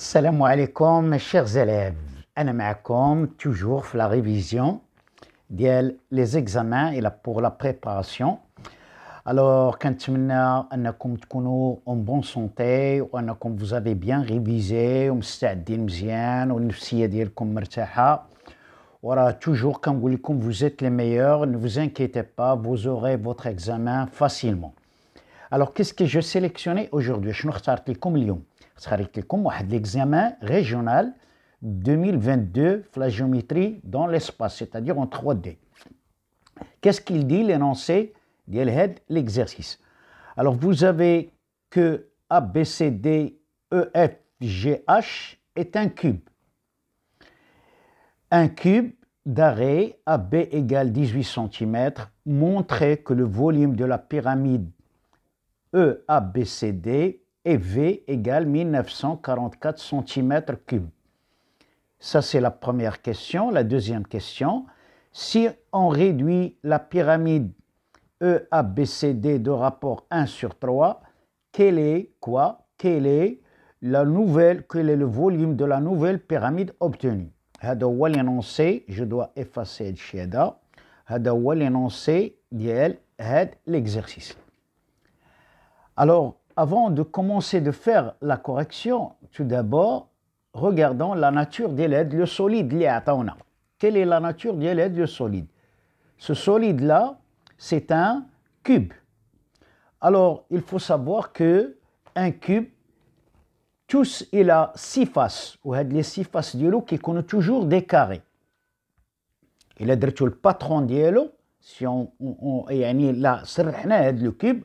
Salam alaikum, mes chers élèves. أنا معكم toujours في la révision ديال les examens et pour la préparation. Alors, كنتمنى أنكم تكونوا en bonne santé وأنكم vous avez bien révisé ومستعدين مزيان والنفسية ديالكم مرتاحة. وراه toujours كنقول لكم vous êtes les meilleurs, ne vous inquiétez pas, vous aurez votre examen facilement. Alors, qu'est-ce que je sélectionné aujourd'hui? شنو اخترت لكم اليوم؟ اخترت لكم واحد l'examen régional 2022 في la géométrie dans l'espace, c'est-à-dire en 3D. Qu'est-ce qu'il dit l'énoncé ديال هاد l'exercice? Alors, vous avez que A, B, C, D, E, F, G, H est un cube. Un cube d'arrêt AB égale 18 cm montrait que le volume de la pyramide EABCD et V égale 1944 cm3. Ça, c'est la première question. La deuxième question, si on réduit la pyramide EABCD de rapport 1 sur 3, quel est le volume de la nouvelle pyramide obtenue? هذا هو l'énoncé, je dois effacer الشيء هذا. هذا هو l'énoncé ديال هذا l'exercice. Alors, avant de commencer de faire la correction, tout d'abord, regardons la nature de l'aide, le solide li عطاونا. Quelle est la nature de l'aide, le solide? Ce solide-là, c'est un cube. Alors, il faut savoir que un cube, tous, il a 6 faces. وهاد les 6 faces ديالو كيكونوا toujours des carrés. إلا درتو الباترون ديالو, si on يعني لا سرحنا هاد le cube,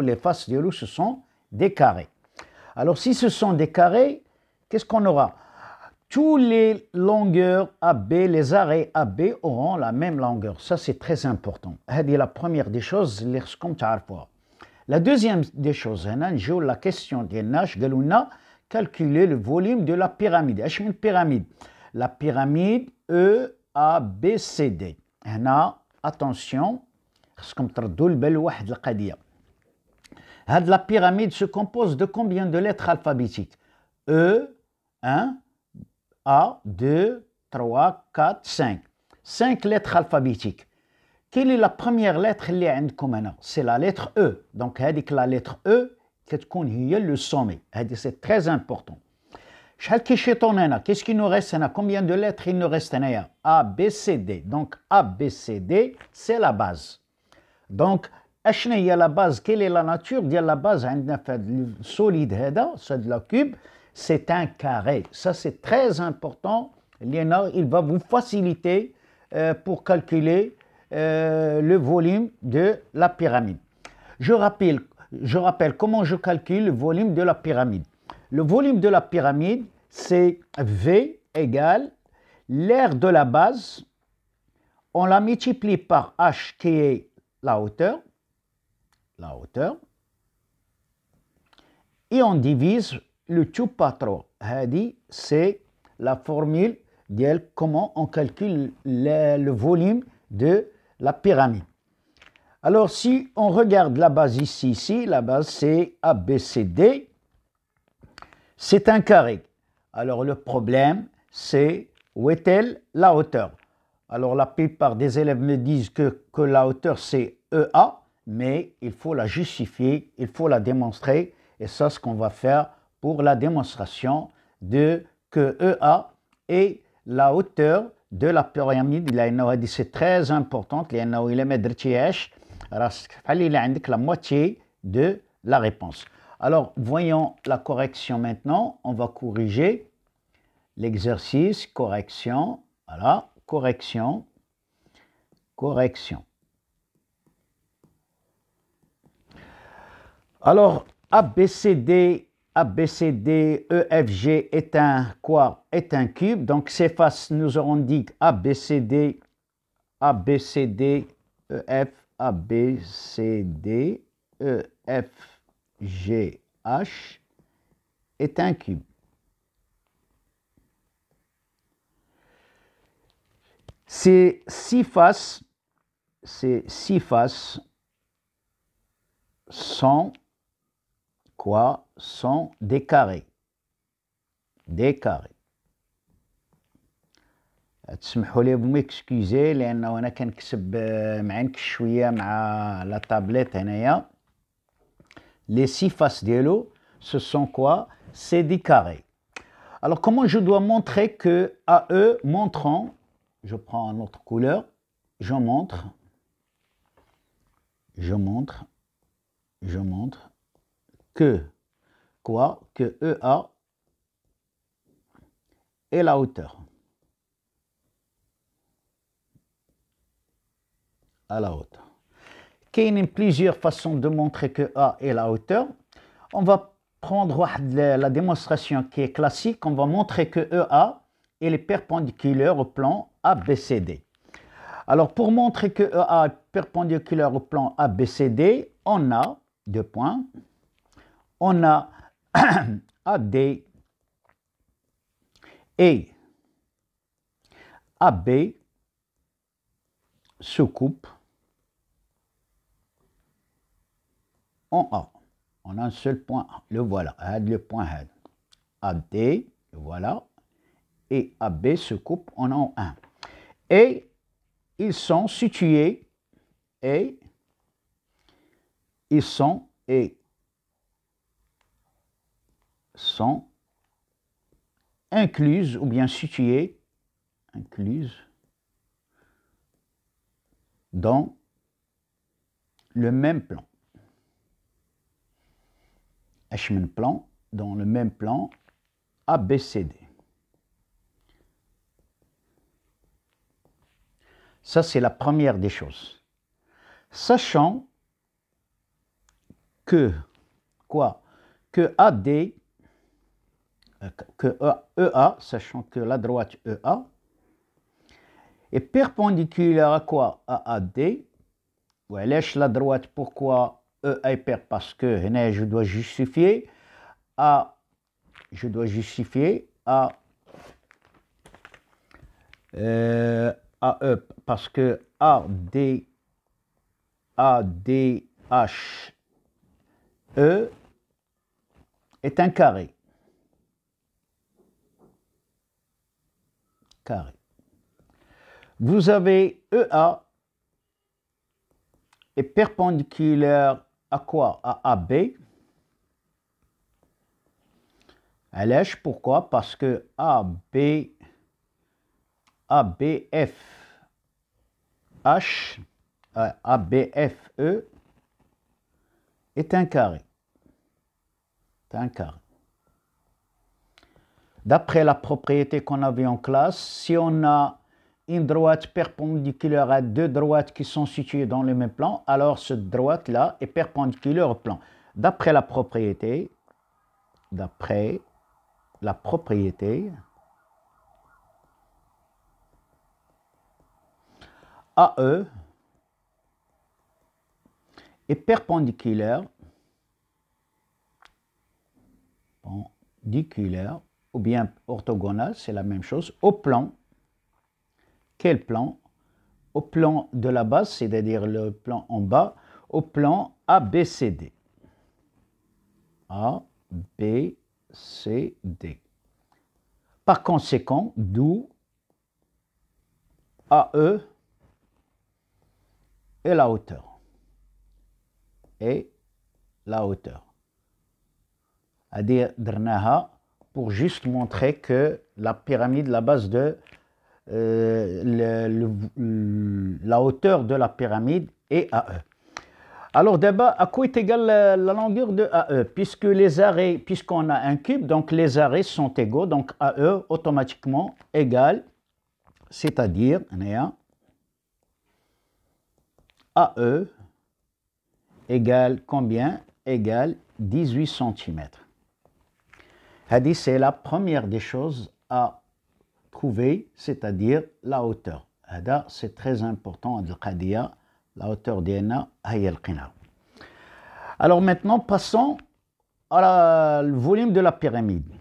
les faces de l'eau, ce sont des carrés. Alors, si ce sont des carrés, qu'est-ce qu'on aura? Tous les longueurs AB, les arrêts AB auront la même longueur. Ça, c'est très important. C'est la première des choses. La deuxième des choses, la question de Nash, calculer le volume de la pyramide. Quelle pyramide? La pyramide EABCD. Attention, خصكم تردوا البال واحد القضيه. La pyramide se compose de combien de lettres alphabétiques? E, 1, A, 2, 3, 4, 5. 5 lettres alphabétiques. Quelle est la première lettre اللي عندكم هنا? C'est la lettre E. Donc, la lettre E كتكون هي le sommet. C'est très important. شحال كيشيطون هنا? Qu'est-ce qu'il nous reste هنا? Combien de lettres il nous reste هنايا? A, B, C, D. Donc, A, B, C, D, c'est la base. Donc, اشنا هي la base? Quelle est la nature de la base عندنا في هذا السوليد هذا, c'est la cube, c'est un carré. Ça, c'est très important. Il va vous faciliter pour calculer le volume de la pyramide. Je rappelle comment je calcule le volume de la pyramide. Le volume de la pyramide, c'est V égale l'aire de la base. On la multiplie par H qui est la hauteur, et on divise le tout par 3. C'est la formule de comment on calcule le volume de la pyramide. Alors, si on regarde la base ici, la base c'est ABCD, c'est un carré. Alors, le problème, c'est où est-elle la hauteur? Alors, la plupart des élèves me disent que la hauteur c'est EA, mais il faut la justifier, il faut la démontrer, et ça, ce qu'on va faire pour la démonstration de que EA est la hauteur de la pyramide. C'est très important, il la moitié de la réponse. Alors, voyons la correction maintenant. On va corriger l'exercice, correction, voilà, correction. Alors, ABCD, EFG est un quoi? Est un cube. Donc, ces faces, nous aurons dit ABCD, EF, ABCD, EFG, H est un cube. Ces 6 faces, sont quoi? Sont des carrés. D carré. تسمحوا لي بميكسكوزي لانه انا كنكتب معاك شويه مع لا تابلت هنايا. Les six faces d'Elo, ce sont quoi? C'est des carrés. Alors, comment je dois montrer que AE montrant, je prends une autre couleur, je montre que quoi? Que EA est la hauteur. À la hauteur. Il y a plusieurs façons de montrer que A est la hauteur. On va prendre la démonstration qui est classique. On va montrer que EA est perpendiculaire au plan ABCD. Alors, pour montrer que EA est perpendiculaire au plan ABCD, on a deux points. On a AD et AB se coupent en A. On a un seul point A. Le voilà. Le point AD, le voilà. Et AB se coupe en A1. Et ils sont situés et ils sont incluses ou bien situés dans le même plan. Dans le même plan ABCD. Ça, c'est la première des choses. Sachant que, quoi? Que AD, que EA, sachant que la droite EA est perpendiculaire à quoi? À AD. Ouais, lèche la droite, pourquoi EA est perpendiculaire? Parce que je dois justifier à E, parce que ADH E est un carré. Vous avez EA est perpendiculaire à quoi? À AB. Allège, pourquoi? Parce que ABFE est un carré. D'après la propriété qu'on avait en classe, si on a une droite perpendiculaire à deux droites qui sont situées dans le même plan, alors cette droite-là est perpendiculaire au plan. D'après la propriété, AE est perpendiculaire ou bien orthogonal, c'est la même chose, au plan. Quel plan? Au plan de la base, c'est-à-dire le plan en bas, au plan ABCD. ABCD. Par conséquent, d'où AE est la hauteur. C'est-à-dire, pour juste montrer que la pyramide, la base de la hauteur de la pyramide est AE. Alors d'abord, à quoi est égale la longueur de AE? Puisque les arrêts, puisqu'on a un cube, donc les arrêts sont égaux, donc AE automatiquement égale, c'est-à-dire, AE égale combien? Égale 18 cm. C'est la première des choses à trouver, c'est-à-dire la hauteur. C'est très important, la hauteur d'Ena. Alors maintenant, passons à le volume de la pyramide.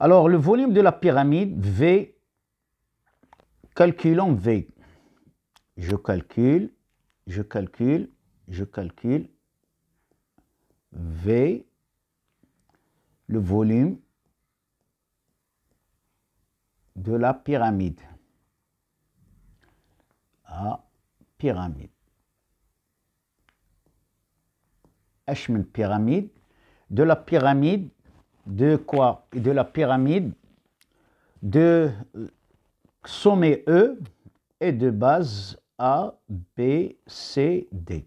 Alors le volume de la pyramide, V, calculons V. Je calcule V, le volume de la pyramide. Pyramide. Une pyramide. De la pyramide de quoi? De la pyramide de sommet E et de base A, B, C, D.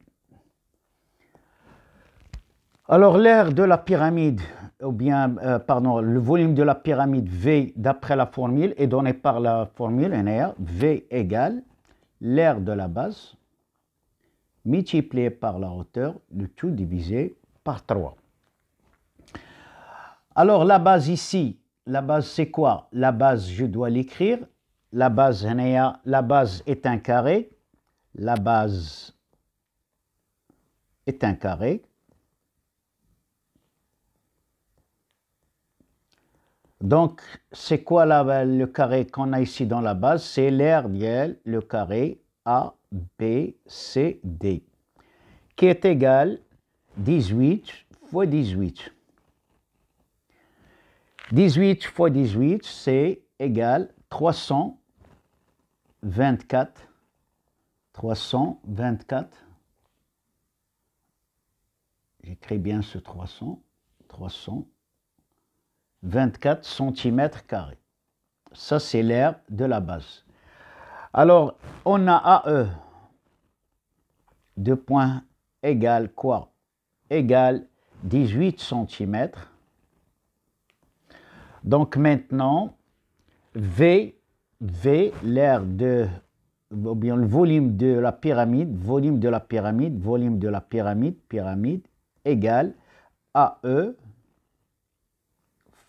Alors l'aire de la pyramide, ou bien, pardon, le volume de la pyramide V d'après la formule est donné par la formule V égale l'aire de la base multiplié par la hauteur, le tout divisé par 3. Alors la base ici, la base c'est quoi? La base, je dois l'écrire. La base est un carré. La base est un carré. Donc, c'est quoi le carré qu'on a ici dans la base? C'est l'aire dièle, le carré A, B, C, D, qui est égal 18 fois 18. 18 fois 18, c'est égal 324. 324. J'écris bien ce 324 cm². Ça, c'est l'aire de la base. Alors, on a AE, 2 points, égale quoi? Égale 18 cm. Donc maintenant, V, l'aire de, ou bien le volume de la pyramide, pyramide, égale AE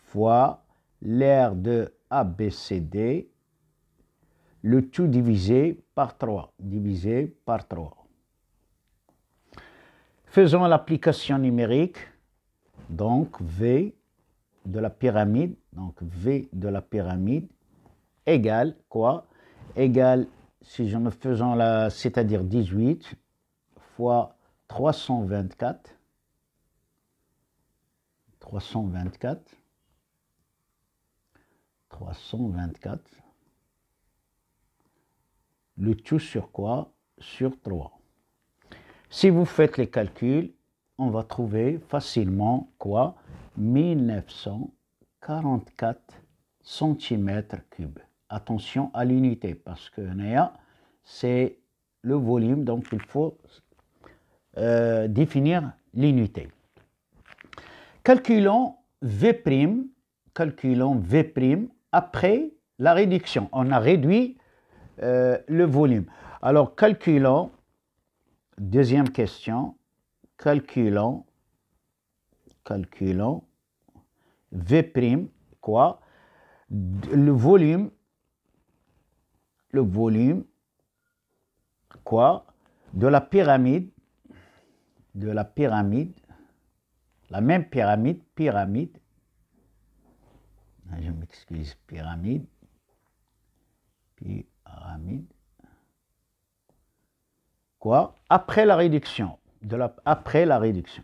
fois l'aire de ABCD, le tout divisé par 3. Faisons l'application numérique. Donc V de la pyramide, égale quoi? Égale, si je me faisons c'est-à-dire 18 fois 324. Le tout sur quoi? Sur 3. Si vous faites les calculs, on va trouver facilement quoi? 1944 cm3. Attention à l'unité, parce que c'est le volume, donc il faut définir l'unité. Calculons V', après la réduction. On a réduit le volume. Alors, calculons, deuxième question, calculons V', quoi? Le volume, quoi? De la pyramide, la même pyramide, je m'excuse, pyramide, quoi? Après la réduction, après la réduction.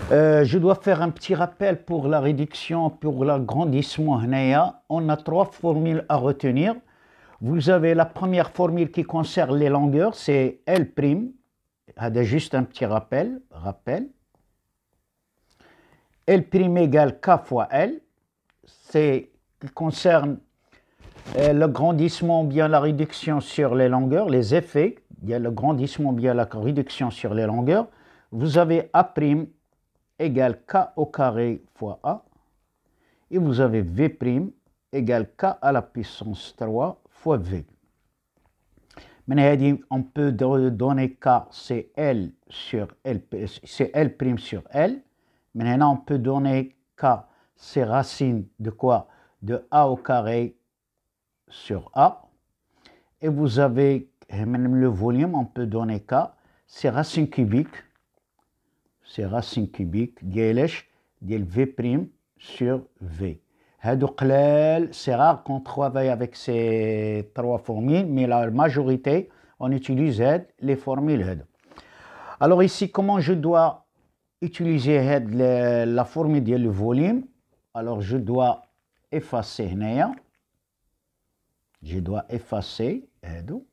Je dois faire un petit rappel pour la réduction, pour l'agrandissement. On a 3 formules à retenir. Vous avez la première formule qui concerne les longueurs, c'est L'. Juste un petit rappel. L' égale K fois L. C'est qui concerne l'agrandissement bien la réduction sur les longueurs, les effets. Il y a l'agrandissement bien la réduction sur les longueurs. Vous avez A' égale K au carré fois A. Et vous avez V' égale K à la puissance 3 fois V. Maintenant, on peut donner K, c'est L sur L, c'est L' sur L. Maintenant, on peut donner K, c'est racine de quoi? De A au carré sur A. Et vous avez même le volume, on peut donner K, c'est racine cubique. ديال V' sur V. C'est rare qu'on travaille avec ces 3 formules, mais la majorité, on utilise les formules. Alors ici, comment je dois utiliser la formule du volume? Alors je dois effacer هنايا. Je dois effacer هادو.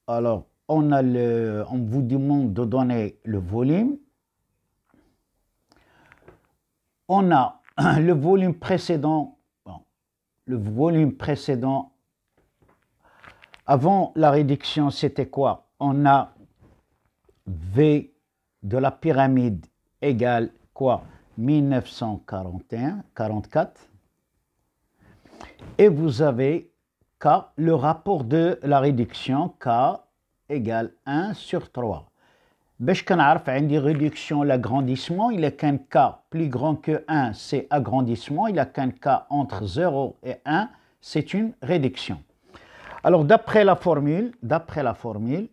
Alors on vous demande de donner le volume. On a le volume précédent. Le volume précédent, avant la réduction, c'était quoi? On a V de la pyramide égale quoi? 1944. Et vous avez K, le rapport de la réduction, K égale 1 sur 3. باش كنعرف عندي réduction l'agrandissement, il a qu'un K plus grand que 1, c'est agrandissement, il a qu'un K entre 0 et 1, c'est une réduction. Alors d'après la formule, formule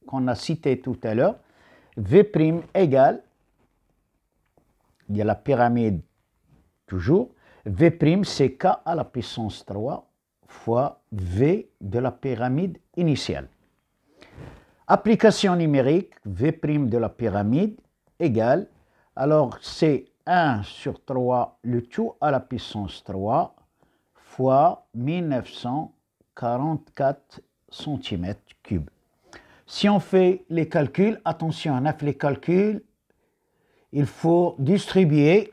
qu'on a cité tout à l'heure, V' égale, il y a la pyramide toujours, V' c'est K à la puissance 3 fois V de la pyramide initiale. Application numérique, V' de la pyramide égale, alors c'est 1 sur 3 le tout à la puissance 3 fois 1944 cm3. Si on fait les calculs, attention, on a fait les calculs, il faut distribuer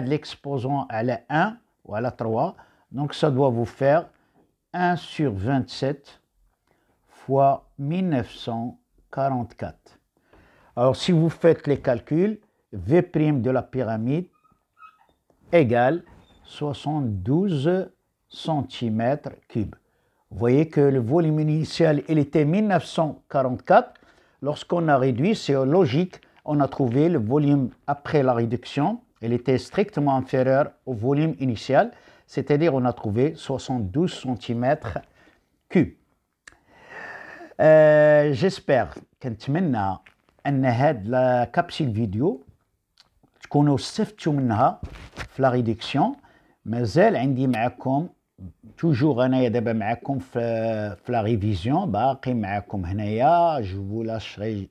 l'exposant à la 1 ou à la 3, donc ça doit vous faire 1 sur 27 fois 1944. Alors si vous faites les calculs, V' de la pyramide égale 72 cm3. Vous voyez que le volume initial, il était 1944. Lorsqu'on a réduit, c'est logique, on a trouvé le volume après la réduction. Il était strictement inférieur au volume initial, c'est-à-dire on a trouvé 72 cm3. J'espère كنتمنى أن هاد لا كابسول فيديو تكونوا استفدتوا منها في لا ريدكسيون. مازال عندي معكم توجور انايا دابا معكم في لا ريفيزيون، باقي معكم هنايا جو فو لاشري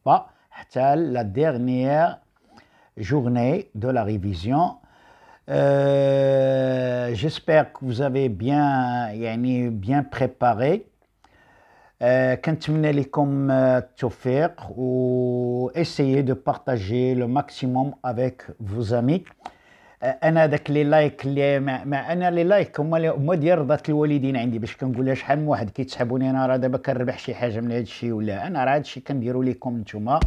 با حتى لا ديرنيير journée de la révision. J'espère que vous avez bien préparé. كنتمنى لكم التوفيق و essayez de partager le maximum avec vos amis. انا داك لي لايك اللي مع انا لي لايك هما ديال رضا الوالدين عندي، باش كنقولها شحال من واحد كيتسحبوني انا راه دابا كنربح شي حاجه من هذا الشيء ولا انا راه هذا الشيء كنديرو لكم نتوما،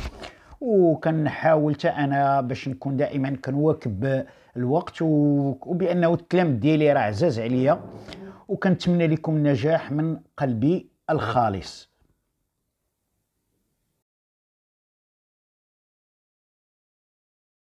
وكنحاول حتى انا باش نكون دائما كنواكب الوقت وبانه الكلام ديالي راه عزاز عليا، وكنتمنى لكم النجاح من قلبي الخالص.